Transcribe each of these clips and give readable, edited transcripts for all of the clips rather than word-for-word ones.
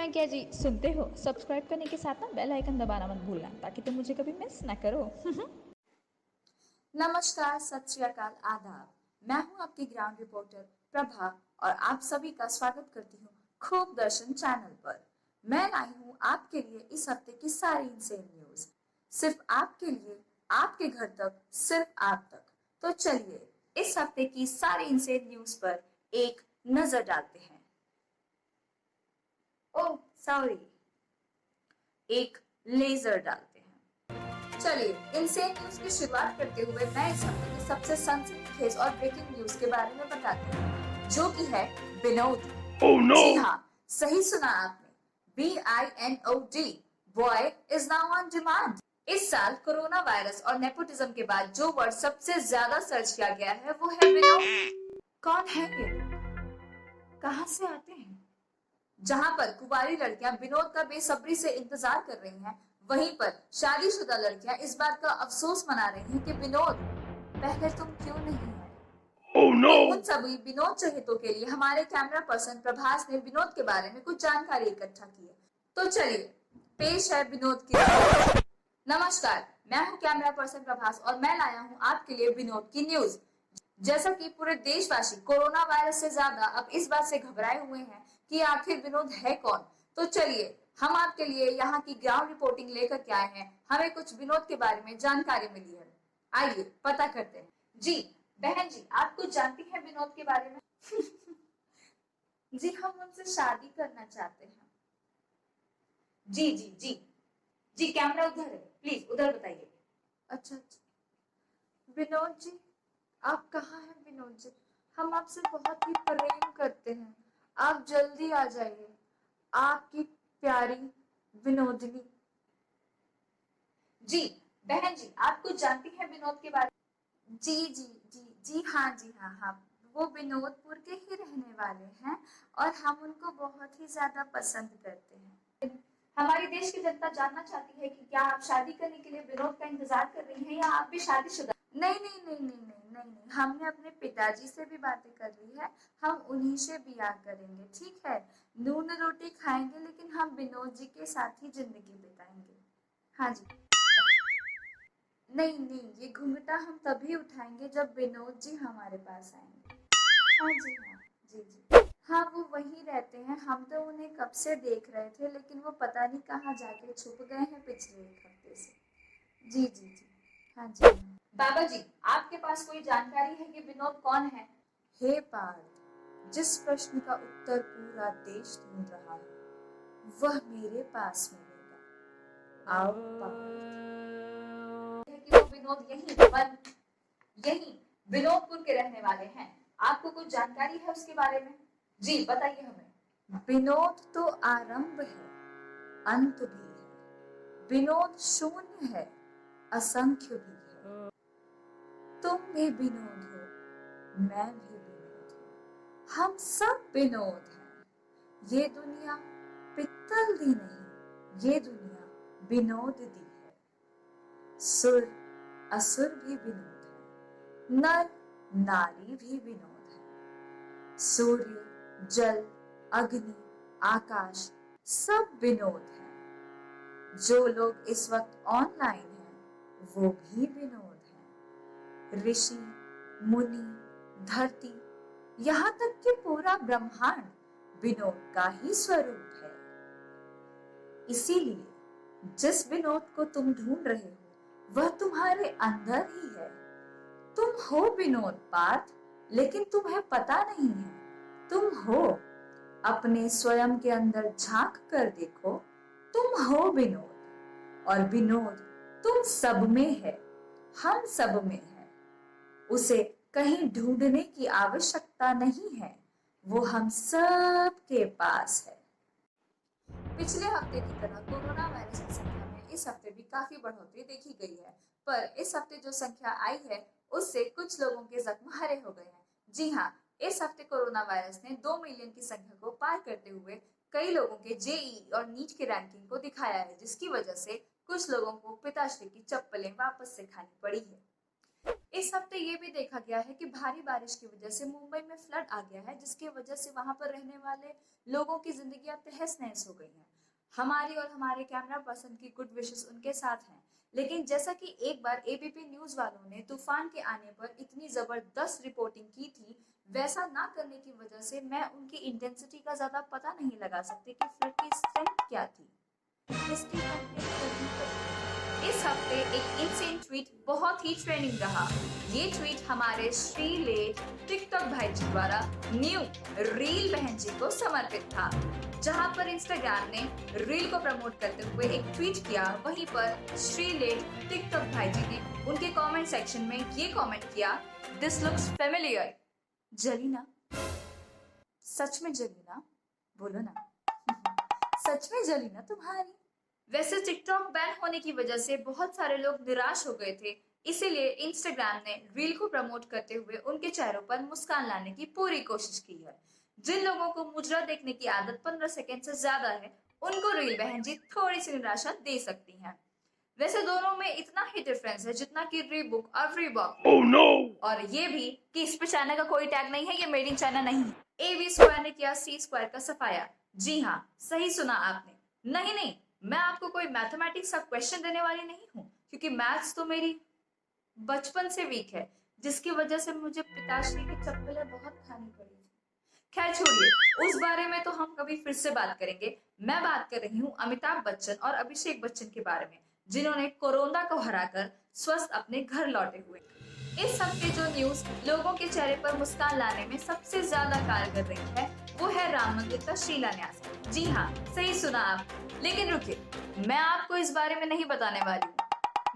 सुना है क्या जी? सुनते हो? सब्सक्राइब करने के साथ ना बेल आइकन दबाना मत भूलना ताकि तुम मुझे कभी मिस ना करो। नमस्कार, सत श्री अकाल, आदाब। मैं हूं आपकी ग्राउंड रिपोर्टर प्रभा और आप सभी का स्वागत करती हूं खूब दर्शन चैनल पर। मैं लाई हूं आपके लिए इस हफ्ते की सारी इंसेन न्यूज, सिर्फ आपके लिए, आपके घर तक, सिर्फ आप तक। तो चलिए इस हफ्ते की सारी इंसेन न्यूज पर एक नजर डालते हैं। ओह सॉरी, एक लेजर डालते हैं। चलिए इंसेन न्यूज की शुरुआत करते हुए मैं इस हफ्ते की सबसे सनसनीखेज और ब्रेकिंग न्यूज के बारे में बताती हूँ, जो कि है विनोद। जी हाँ, सही सुना आपने, BINOD, boy is now on demand. इस साल कोरोना वायरस और नेपोटिज्म के बाद जो वर्ड सबसे ज्यादा सर्च किया गया है वो है विनोद। कौन है ये लोग, कहाँ से आते हैं? जहां पर कुंवारी लड़कियां विनोद का बेसब्री से इंतजार कर रही हैं, वहीं पर शादीशुदा लड़कियां इस बात का अफसोस मना रही हैं कि विनोद पहले तुम क्यों नहीं आए। Oh no! तो उन सभी विनोद चाहतों के लिए हमारे कैमरा पर्सन प्रभास ने विनोद के बारे में कुछ जानकारी इकट्ठा की है। तो चलिए पेश है विनोद की रिपोर्ट। नमस्कार, मैं हूं कैमरा पर्सन प्रभास और मैं लाया हूं आपके लिए विनोद की न्यूज। जैसा कि पूरे देशवासी कोरोना वायरस से ज्यादा अब इस बात से घबराए हुए हैं कि आखिर विनोद है कौन, तो चलिए हम आपके लिए यहाँ की ग्राउंड रिपोर्टिंग लेकर के आए हैं। हमें कुछ विनोद के बारे में जानकारी मिली है, आइए पता करते हैं। जी बहन जी, आप कुछ जानती हैं विनोद के बारे में? जी हम उनसे शादी करना चाहते हैं। जी जी जी जी, कैमरा उधर है, प्लीज उधर बताइए। अच्छा अच्छा, विनोद जी आप कहाँ हैं? विनोद जी, हम आपसे बहुत ही प्रेम करते हैं, आप जल्दी आ जाइए। आपकी प्यारी विनोदिनी। जी बहन जी, आप कुछ जानती हैं विनोद के बारे में? जी जी जी जी हाँ, जी हाँ हाँ, वो विनोदपुर के ही रहने वाले हैं और हम उनको बहुत ही ज्यादा पसंद करते हैं। हमारी देश की जनता जानना चाहती है कि क्या आप शादी करने के लिए विनोद का इंतजार कर रही हैं या आप भी शादीशुदा? नहीं नहीं नहीं नहीं नहीं नहीं नहीं, हमने अपने पिताजी से भी बातें कर ली है, हम उन्हीं से ब्याह करेंगे, ठीक है? नून रोटी खाएंगे लेकिन हम विनोद जी के साथ ही जिंदगी बिताएंगे। हाँ जी। नहीं नहीं, ये घूंघटा हम तभी उठाएंगे जब विनोद जी हमारे पास आएंगे। हाँ जी हाँ, जी जी हाँ, वो वहीं रहते हैं, हम तो उन्हें कब से देख रहे थे लेकिन वो पता नहीं कहाँ जाके छुप गए हैं पिछले एक हफ्ते से। जी जी जी हाँ जी हाँ। बाबा जी, आपके पास कोई जानकारी है कि विनोद कौन है? हे पार्थ, जिस प्रश्न का उत्तर पूरा देश ढूंढ रहा है वह मेरे पास मिलेगा। आओ पार्थ। कि वो विनोद यही विनोदपुर के रहने वाले हैं। आपको कुछ जानकारी है उसके बारे में? जी बताइए हमें। विनोद तो आरंभ है, अंत भी है। विनोद शून्य है, असंख्य भी है। तुम भी विनोद हो, मैं भी विनोद हूँ, हम सब विनोद हैं। ये दुनिया पित्तल दी नहीं, ये दुनिया विनोद दी है। सुर असुर भी विनोद है, नर नारी भी विनोद है। सूर्य, जल, अग्नि, आकाश सब विनोद हैं। जो लोग इस वक्त ऑनलाइन हैं वो भी विनोद हैं। ऋषि, मुनि, धरती, यहाँ तक कि पूरा ब्रह्मांड विनोद का ही स्वरूप है। इसीलिए जिस विनोद को तुम ढूंढ रहे हो वह तुम्हारे अंदर ही है। तुम हो विनोद पार्थ, लेकिन तुम्हें पता नहीं है तुम हो। अपने स्वयं के अंदर झांक कर देखो, तुम हो विनोद। और विनोद तुम सब में है, हम सब में है। उसे कहीं ढूंढने की आवश्यकता नहीं है, वो हम सब के पास है। पिछले हफ्ते की तरह कोरोना वायरस की संख्या में इस हफ्ते भी काफी बढ़ोतरी देखी गई है, पर इस हफ्ते जो संख्या आई है उससे कुछ लोगों के जख्म हरे हो गए हैं। जी हाँ, इस हफ्ते कोरोना वायरस ने 2 मिलियन की संख्या को पार करते हुए कई लोगों के जेईई और नीट की रैंकिंग को दिखाया है, जिसकी वजह से कुछ लोगों को पिताश्री की चप्पलें वापस से खानी पड़ी है। इस हफ्ते ये भी देखा गया है कि भारी बारिश की वजह से मुंबई में फ्लड आ गया है, जिसकी वजह से वहां पर रहने वाले लोगों की जिंदगियां तहस नहस हो गई हैं। हमारी और हमारे कैमरा पर्सन की गुड विशेस उनके साथ हैं। लेकिन जैसा कि एक बार एबीपी न्यूज वालों ने तूफान के आने पर इतनी जबरदस्त रिपोर्टिंग की थी, वैसा ना करने की वजह से मैं उनकी इंटेंसिटी का ज्यादा पता नहीं लगा सकती कि फ्लड की स्ट्रेंथ क्या थी। हिस्ट्री कंप्लीट करनी पड़ी। इस हफ्ते एक इनसेन ट्वीट बहुत ही ट्रेंडिंग रहा। ये ट्वीट हमारे श्रीलेट टिकटॉक भाई जी द्वारा न्यू रील बहन जी को समर्पित था। जहां पर इंस्टाग्राम ने रील को प्रमोट करते हुए एक ट्वीट किया, वहीं पर श्रीलेट टिकटॉक भाई जी ने उनके कमेंट सेक्शन में ये कमेंट किया, दिस लुक्स फेमिलियर। जली ना? सच में जली ना? बोलो ना। सच में जली ना तुम्हारी? वैसे टिकटॉक बैन होने की वजह से बहुत सारे लोग निराश हो गए थे, इसीलिए इंस्टाग्राम ने रील को प्रमोट करते हुए उनके चेहरों पर मुस्कान लाने की पूरी कोशिश की है। जिन लोगों को मुजरा देखने की आदत 15 सेकंड से ज्यादा है, उनको रील बहन जी थोड़ी सी निराशा दे सकती हैं। वैसे दोनों में इतना ही डिफरेंस है जितना कि रीबुक और रीबॉक। oh, no! और ये भी कि इस पे चाइना का कोई टैग नहीं है, ये मेड इन चाइना नहीं है। AB स्क्वायर ने किया C स्क्वायर का सफाया। जी हाँ, सही सुना आपने। नहीं, मैं आपको कोई मैथमेटिक्स का क्वेश्चन देने वाली नहीं हूँ, क्योंकि मैथ्स तो मेरी बचपन से वीक है, जिसकी वजह से मुझे पिताश्री की चप्पलें बहुत खानी पड़ी। खैर छोड़िए, उस बारे में तो हम कभी फिर से बात करेंगे। मैं बात कर रही हूँ अमिताभ बच्चन और अभिषेक बच्चन के बारे में, जिन्होंने कोरोना को हराकर स्वस्थ अपने घर लौटे हुए। इस हफ्ते जो न्यूज लोगों के चेहरे पर मुस्कान लाने में सबसे ज्यादा कारगर रही है, वो है राम मंदिर का शिलान्यास। जी हाँ, सही सुना आप। लेकिन रुकिए, मैं आपको इस बारे में नहीं बताने वाली हूँ।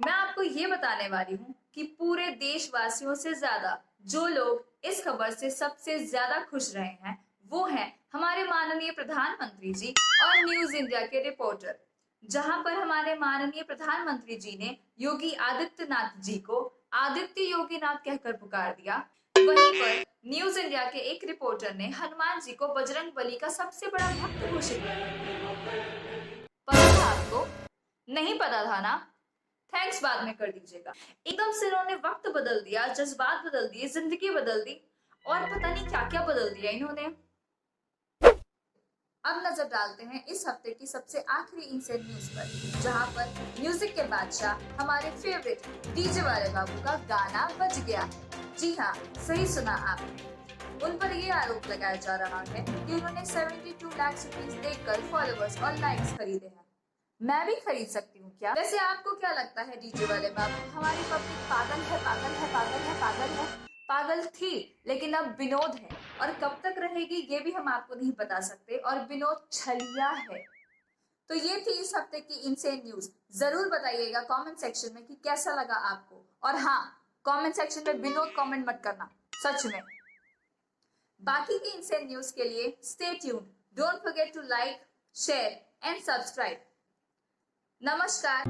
मैं आपको ये बताने वाली हूँ कि पूरे देशवासियों से ज्यादा जो लोग इस खबर से सबसे ज्यादा खुश रहे हैं, वो हैं हमारे माननीय प्रधानमंत्री जी और न्यूज इंडिया के रिपोर्टर। जहां पर हमारे माननीय प्रधानमंत्री जी ने योगी आदित्यनाथ जी को आदित्य योगीनाथ कहकर पुकार दिया, वहीं पर न्यूज इंडिया के एक रिपोर्टर ने हनुमान जी को बजरंग बली का सबसे बड़ा भक्त घोषित किया। पता था आपको? नहीं पता था ना? थैंक्स बाद में कर दीजिएगा। एकदम से इन्होंने वक्त बदल दिया, जज्बात बदल दिए, जिंदगी बदल दी और पता नहीं क्या क्या बदल दिया इन्होंने। अब नजर डालते हैं इस हफ्ते की सबसे आखिरी इंसेंट न्यूज पर, जहां पर म्यूजिक के बादशाह हमारे फेवरेट डीजे वाले बाबू का गाना बज गया है। जी हाँ, सही सुना आपने। उन पर ये आरोप लगाया जा रहा है कि उन्होंने 72 लाख रुपीस देकर फॉलोअर्स और लाइक्स खरीदे हैं। मैं भी खरीद सकती हूँ क्या? वैसे आपको क्या लगता है डीजे वाले बाबू, हमारी पब्लिक पागल है, पागल है, पागल है, पागल है? पागल थी, लेकिन अब विनोद है, और कब तक रहेगी ये भी हम आपको नहीं बता सकते, और विनोद छलिया है। तो ये थी इस हफ्ते की इनसेन न्यूज। जरूर बताइएगा कमेंट सेक्शन में कि कैसा लगा आपको। और हाँ, कमेंट सेक्शन में विनोद कमेंट मत करना, सच में। बाकी की इनसेन न्यूज के लिए stay tuned, don't forget to like, share and subscribe. नमस्कार।